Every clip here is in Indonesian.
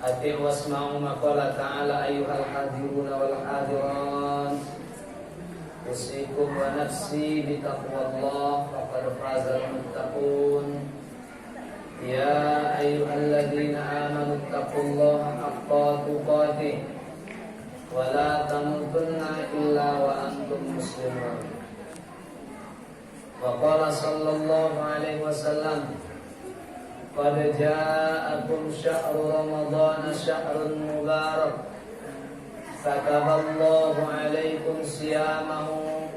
Ati'u wasma'u ma qala ta'ala ayyuhal hadiruna wal hadirat. Usikum wa nafsi bitaqwallah faqad fazal muttaqun. Ya ayyuhalladzina amanu taqullaha haqqa tuqatih wa la tamutunna illa wa antum muslimun. Wa qala sallallahu alaihi wasallam qad ja'akum syahru ramadhana syahrun mubarak kataballahu alaikum siyamahu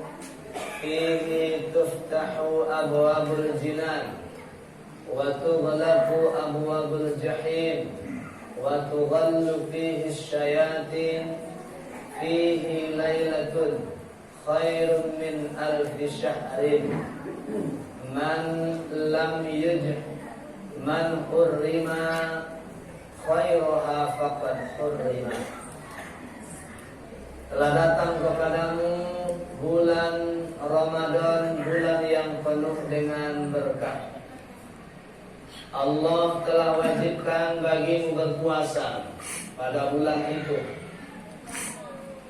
fihi tuftahu abwabul jinan wa tughlaqu abwabul jahim wa tughallu fihi syayatin fihi lailatun khairun min alfi syahrin man lam man hurrima khairaha faqad hurrima. Telah datang kepadamu bulan Ramadan, bulan yang penuh dengan berkah. Allah telah wajibkan bagimu berpuasa pada bulan itu.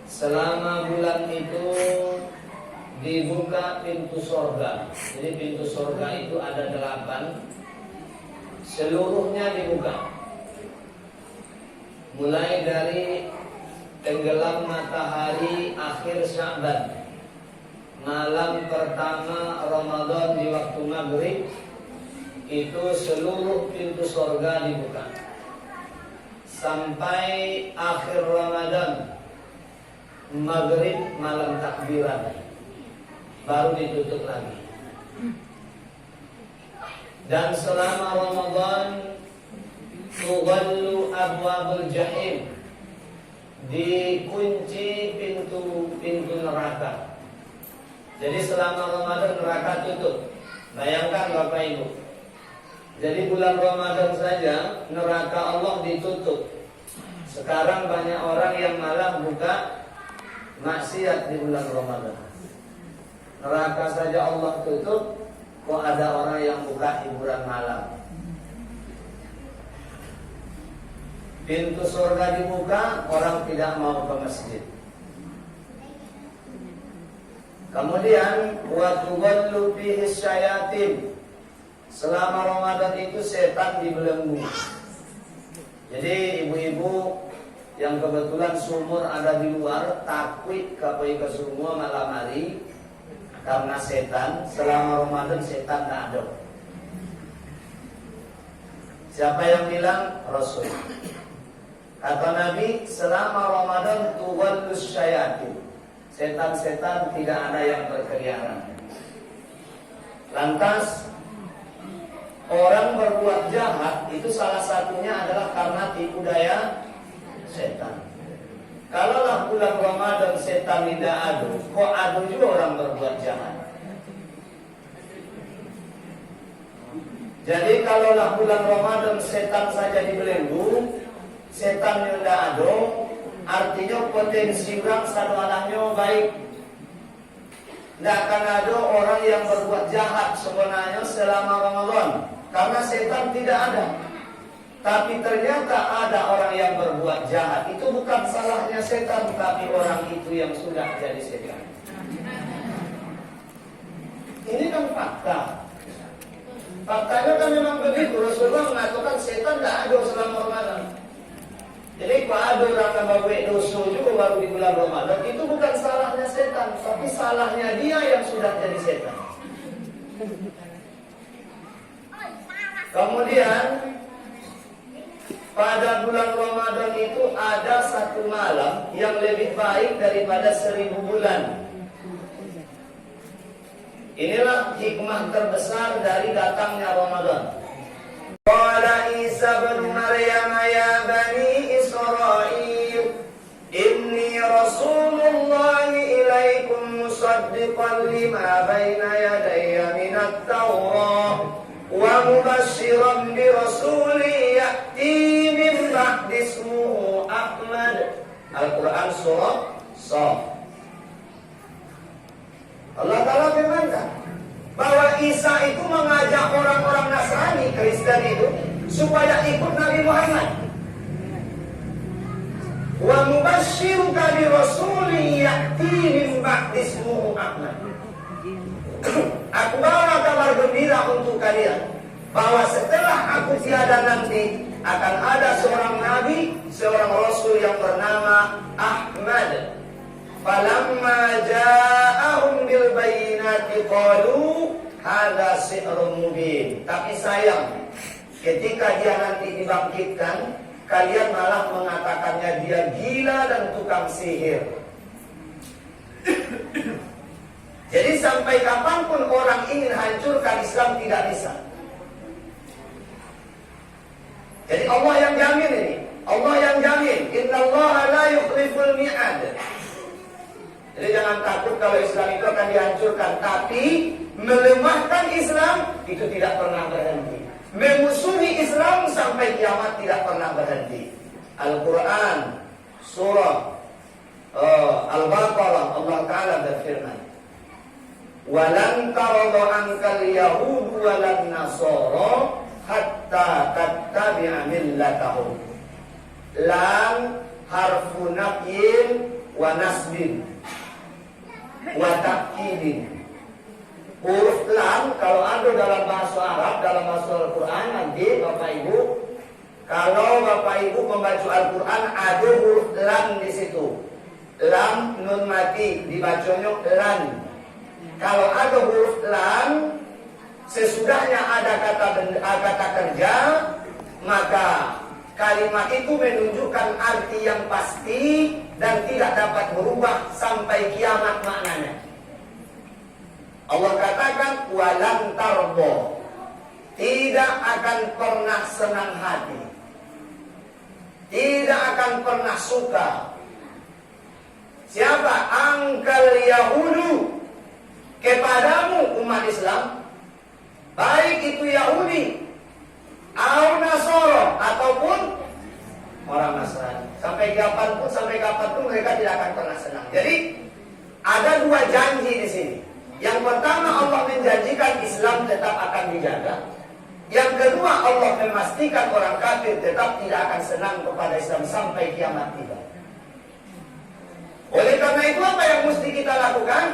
Selama bulan itu dibuka pintu sorga. Jadi pintu sorga itu ada 8. Seluruhnya dibuka. Mulai dari tenggelam matahari akhir Sya'ban, malam pertama Ramadan di waktu maghrib, itu seluruh pintu surga dibuka. Sampai akhir Ramadan, maghrib malam takbiran, baru ditutup lagi. Dan selama Ramadan tughallu abwabul jahim, dikunci pintu neraka. Jadi selama Ramadan neraka tutup. Bayangkan Bapak Ibu. Jadi bulan Ramadan saja neraka Allah ditutup. Sekarang banyak orang yang malah buka maksiat di bulan Ramadan. Neraka saja Allah tutup, kok ada orang yang buka hiburan malam. Pintu surga dibuka, orang tidak mau ke masjid. Kemudian wa tughallu fihi syayatin. Selama Ramadan itu setan dibelenggu. Jadi ibu-ibu yang kebetulan sumur ada di luar, takut ke semua malam hari karena setan. Selama Ramadan setan tak ada. Siapa yang bilang? Rasul. Kata Nabi, selama Ramadan tughallus syayatin, setan-setan tidak ada yang berkeliaran. Lantas orang berbuat jahat itu salah satunya adalah karena tipu daya setan. Kalaulah bulan Ramadan setan tidak adu, kok adu juga orang berbuat jahat. Jadi kalaulah bulan Ramadan setan saja dibelenggu, setan yang tidak adu, artinya potensi orang saduanannya baik. Tidak akan ada orang yang berbuat jahat sebenarnya selama Ramadan, karena setan tidak ada. Tapi ternyata ada orang yang berbuat jahat. Itu bukan salahnya setan, tapi orang itu yang sudah jadi setan. Ini kan fakta. Faktanya kan memang begitu. Rasulullah mengatakan setan tidak ada selama Ramadan. Jadi kalau ada orang yang bawa dosa juga baru di bulan Ramadan, itu bukan salahnya setan, tapi salahnya dia yang sudah jadi setan. Kemudian pada bulan Ramadan itu ada satu malam yang lebih baik daripada 1000 bulan. Inilah hikmah terbesar dari datangnya Ramadan. Qala Isa bin Maryam ya bani Israil inni rasulullah ilaikum musaddiqan lima baina yadayya minat Tawrah wa mubashiran bi rasuli ya'ti min ba'di ismuhu Ahmad. Al-Quran surah Shaf. Allah Ta'ala firmankan bahwa Isa itu mengajak orang-orang Nasrani, Kristen itu, supaya ikut Nabi Muhammad. Wa mubasysyiruka bi rasulin ya'ti min ba'di ismuhu Ahmad. Aku bawa kabar gembira untuk kalian bahwa setelah aku tiada nanti akan ada seorang nabi, seorang rasul yang bernama Ahmad. Falamma ja'ahum bil bayyinati qalu hadza sihrun mubin. Tapi sayang, ketika dia nanti dibangkitkan, kalian malah mengatakannya dia gila dan tukang sihir. Jadi sampai kapanpun orang ingin hancurkan Islam tidak bisa. Jadi Allah yang jamin ini. Allah yang jamin. Innallaha la yukhliful mi'ad. Jadi jangan takut kalau Islam itu akan dihancurkan. Tapi melemahkan Islam itu tidak pernah berhenti. Memusuhi Islam sampai kiamat tidak pernah berhenti. Al-Quran surah Al-Baqarah, Allah Ta'ala berfirman, walan tarada ankal yahudu walan nasara hatta tattabi'a millatahum. Lam harfu nafyin wa nasbin wa ta'kidin. Huruf lam kalau ada dalam bahasa Arab, dalam bahasa Al-Quran nanti Bapak Ibu, kalau Bapak Ibu membaca Al-Quran ada huruf lam di situ. Lam nun mati dibacanya lan. Kalau ada huruf lam sesudahnya ada kata kerja, maka kalimat itu menunjukkan arti yang pasti dan tidak dapat berubah sampai kiamat maknanya. Allah katakan walan tarbo, tidak akan pernah senang hati, tidak akan pernah suka. Siapa? Angkal Yahudu, kepadamu umat Islam, baik itu Yahudi au Nasoro ataupun orang Nasrani. Sampai kapanpun mereka tidak akan pernah senang. Jadi ada dua janji di sini. Yang pertama, Allah menjanjikan Islam tetap akan dijaga. Yang kedua, Allah memastikan orang kafir tetap tidak akan senang kepada Islam sampai kiamat tiba. Oleh karena itu, apa yang mesti kita lakukan?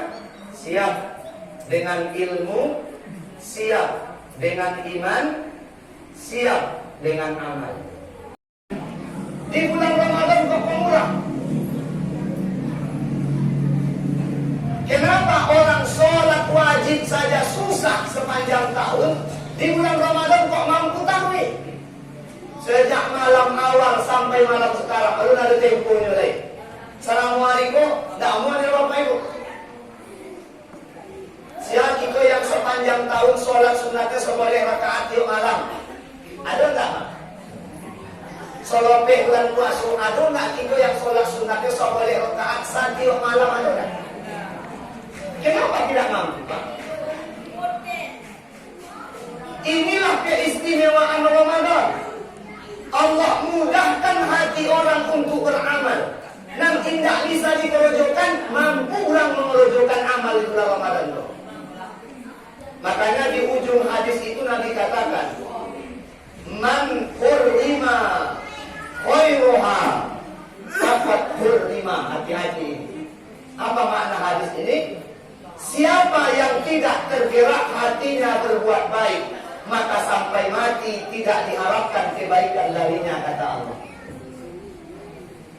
Siap dengan ilmu, siap dengan iman, siap dengan amal. Di bulan Ramadan kok murah? Kenapa orang sholat wajib saja susah sepanjang tahun, di bulan Ramadan kok mampu tarawih? Sejak malam awal sampai malam sekarang, baru ada temponya lagi. Assalamualaikum, tidak mau nih Bapak Ibu. Siapa itu yang sepanjang tahun sholat sunatnya seboleh rakaat tiap malam? Ada enggak? Sholat bulan puasa, ada enggak kita yang sholat sunatnya seboleh rakaat tiap malam, ada enggak? Kenapa tidak mampu, Pak? Inilah keistimewaan Ramadan. Allah mudahkan hati orang untuk beramal. Nanti tidak bisa dikerojokan, mampu orang mengerojokan amal di bulan Ramadan itu. Makanya di ujung hadis itu Nabi katakan, man hurrima khairuha faqad hurrima. Hati-hati. Apa makna hadis ini? Siapa yang tidak tergerak hatinya berbuat baik, maka sampai mati tidak diharapkan kebaikan darinya, kata Allah.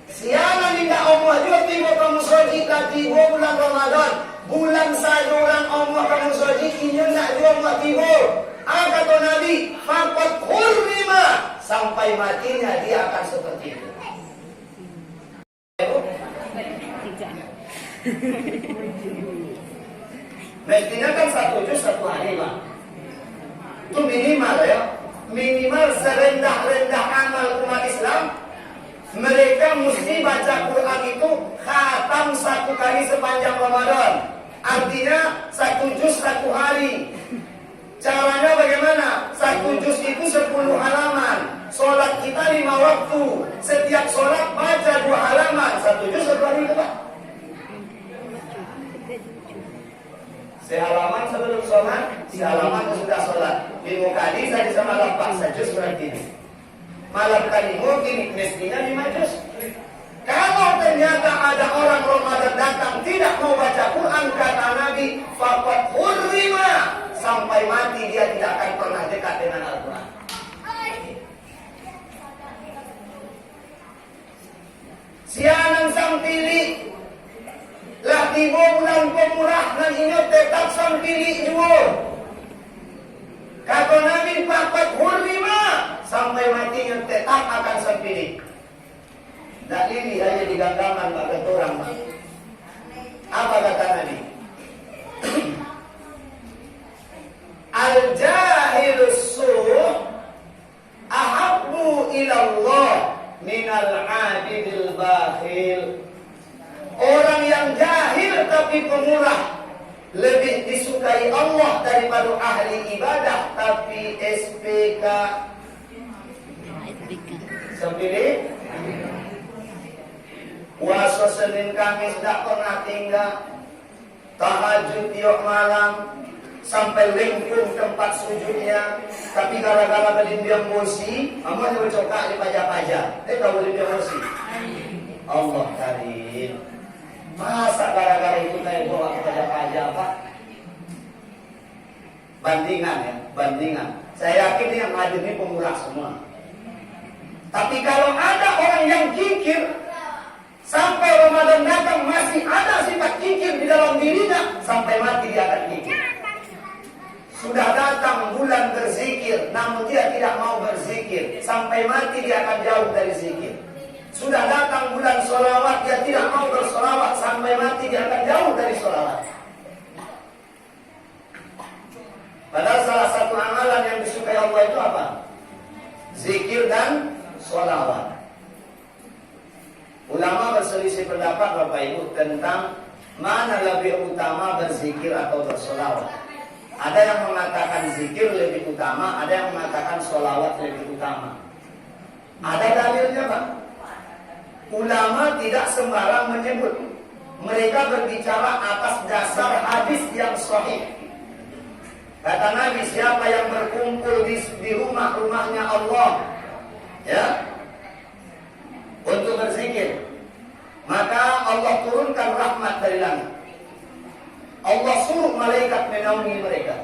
Siapa tidak Allah juga tiba kamu soji tiba bulan Ramadan, bulan saja orang Allah kamu soji ini tidak juga tiba. Kata Nabi, faqad hurrima, sampai matinya dia akan seperti itu. Mestinya kan 1 juz 1 hari, Pak. Itu minimal ya. Minimal serendah-rendah amal umat Islam, mereka mesti baca Quran itu khatam 1 kali sepanjang Ramadan. Artinya 1 juz 1 hari. Caranya bagaimana? 1 juz itu 10 halaman. Sholat kita 5 waktu. Setiap sholat baca 2 halaman. 1 juz 1 hari itu, Pak. Sehalaman sebelum sholat, sehalaman sudah sholat. Minggu kali saya bisa malam 4 saja seperti ini. Malam kali mungkin mestinya 5 juz. Kalau ternyata ada orang Ramadan datang tidak mau baca Quran, kata Nabi, faqad hurrima, sampai mati dia tidak akan pernah dekat dengan Al-Quran. Sianan sang pilih lah tiba bulan pemurah dan ingat tetap sang pilih juga. Kata Nabi, faqad hurrima, sampai matinya tetap akan sang pilih. Tak ini hanya diganggaman bagi orang. Apa kata Nabi? Al-jahilus su' ahabbu ilallah minal abidil bakhil. Orang yang jahil tapi pemurah lebih disukai Allah daripada ahli ibadah tapi SPK. Sempilih puasa Senin Kamis tak pernah tinggal, tahajud tiap malam sampai lengkung tempat sujudnya, tapi gara-gara berdiam bosi, amalnya bercokak di pajak-pajak. Tahu berdiam bosi? Allah karim. Masa gara-gara itu saya bawa ke pajak-pajak, Pak? Bandingan ya, bandingan. Saya yakin yang hadir ini pemurah semua. Tapi kalau ada orang yang kikir, sampai Ramadan datang masih ada sifat kikir di dalam dirinya, sampai mati dia akan kikir. Sudah datang bulan berzikir, namun dia tidak mau berzikir, sampai mati dia akan jauh dari zikir. Sudah datang bulan sholawat, dia tidak mau bersolawat, sampai mati dia akan jauh dari sholawat. Padahal salah satu amalan yang disukai Allah itu apa? Zikir dan sholawat. Ulama berselisih pendapat Bapak Ibu tentang mana lebih utama berzikir atau bersolawat. Ada yang mengatakan zikir lebih utama, ada yang mengatakan solawat lebih utama. Ada dalilnya Pak. Ulama tidak sembarang menyebut. Mereka berbicara atas dasar hadis yang sahih. Kata Nabi, siapa yang berkumpul di rumah-rumahnya Allah, ya, untuk berzikir, maka Allah turunkan rahmat dari langit. Allah suruh malaikat menaungi mereka.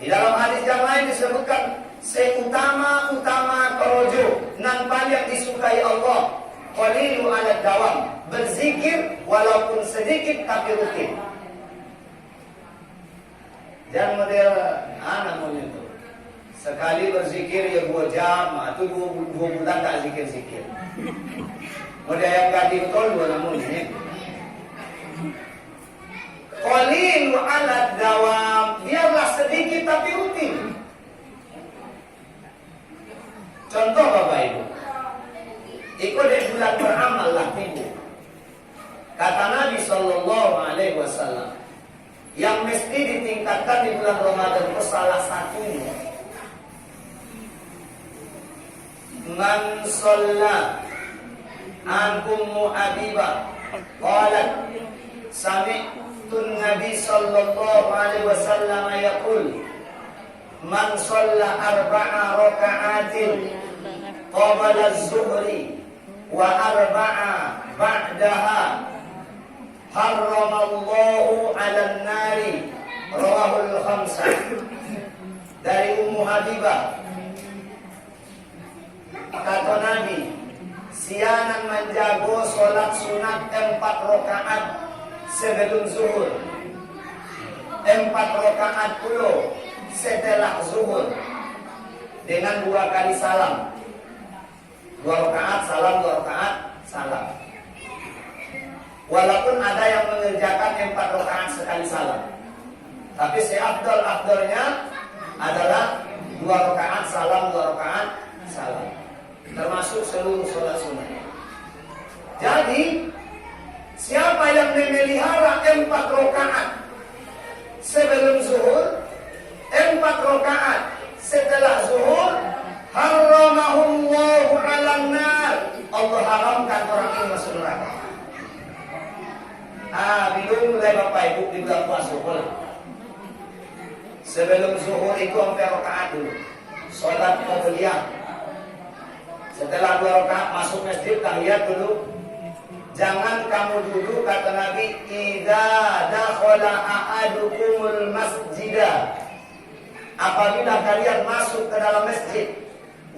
Di dalam hadis yang lain disebutkan seutama-utama korojo nan paling disukai Allah qalilu ala dawam, berzikir walaupun sedikit tapi rutin. Jangan model anak itu. Sekali berzikir ya 2 jam, atau 2 bulan tak zikir-zikir. Model yang gading tol 2 namun ini. Qalil ala dawam, biarlah sedikit tapi rutin. Contoh Bapak Ibu, ikut di bulan beramal lah minggu. Kata Nabi SAW, yang mesti ditingkatkan di bulan Ramadan itu salah satunya, man shalla an Ummu Habibah qalat sami'tu Nabi sallallahu alaihi wasallam yaqul man shalla 4 raka'atin qabla az-zuhri wa 4 ba'daha harramallahu 'alan nari, rawahul khamsah. Dari Ummu Habibah, kata Nabi, sianan menjago sholat sunat 4 rakaat sebelum zuhur, 4 rakaat pula setelah zuhur, dengan 2 kali salam. 2 rakaat salam, 2 rakaat salam. Walaupun ada yang mengerjakan 4 rakaat sekali salam, tapi seafdal-afdalnya adalah 2 rakaat salam, 2 rakaat salam, termasuk seluruh sholat sunat. Jadi siapa yang memelihara 4 rakaat sebelum zuhur, 4 rakaat setelah zuhur, haramahullahu 'alan nar, Allah haramkan orang ini masuk neraka. Belum mulai Bapak Ibu di bulan puasa pula. Sebelum zuhur itu 4 rakaat dulu, sholat qabliyah. Setelah 2 rakaat masuk masjid, tahiyat dulu. Jangan kamu duduk, kata Nabi, idza dakhala ahadukumul masjidah. Apabila kalian masuk ke dalam masjid,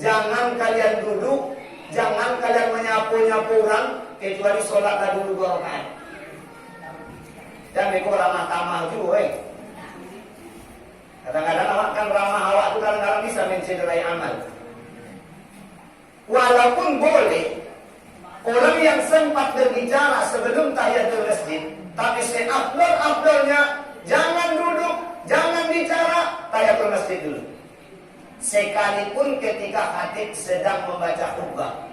jangan kalian duduk, jangan kalian menyapu-nyapu orang, kecuali sholatlah dulu 2 rakaat. Dan mereka ramah tamah juga, Kadang-kadang awak kan ramah, awak itu kadang-kadang bisa mencederai amal. Walaupun boleh orang yang sempat berbicara sebelum tahiyatul masjid, tapi seafdol-afdolnya jangan duduk, jangan bicara, tahiyatul masjid dulu. Sekalipun ketika khatib sedang membaca khutbah.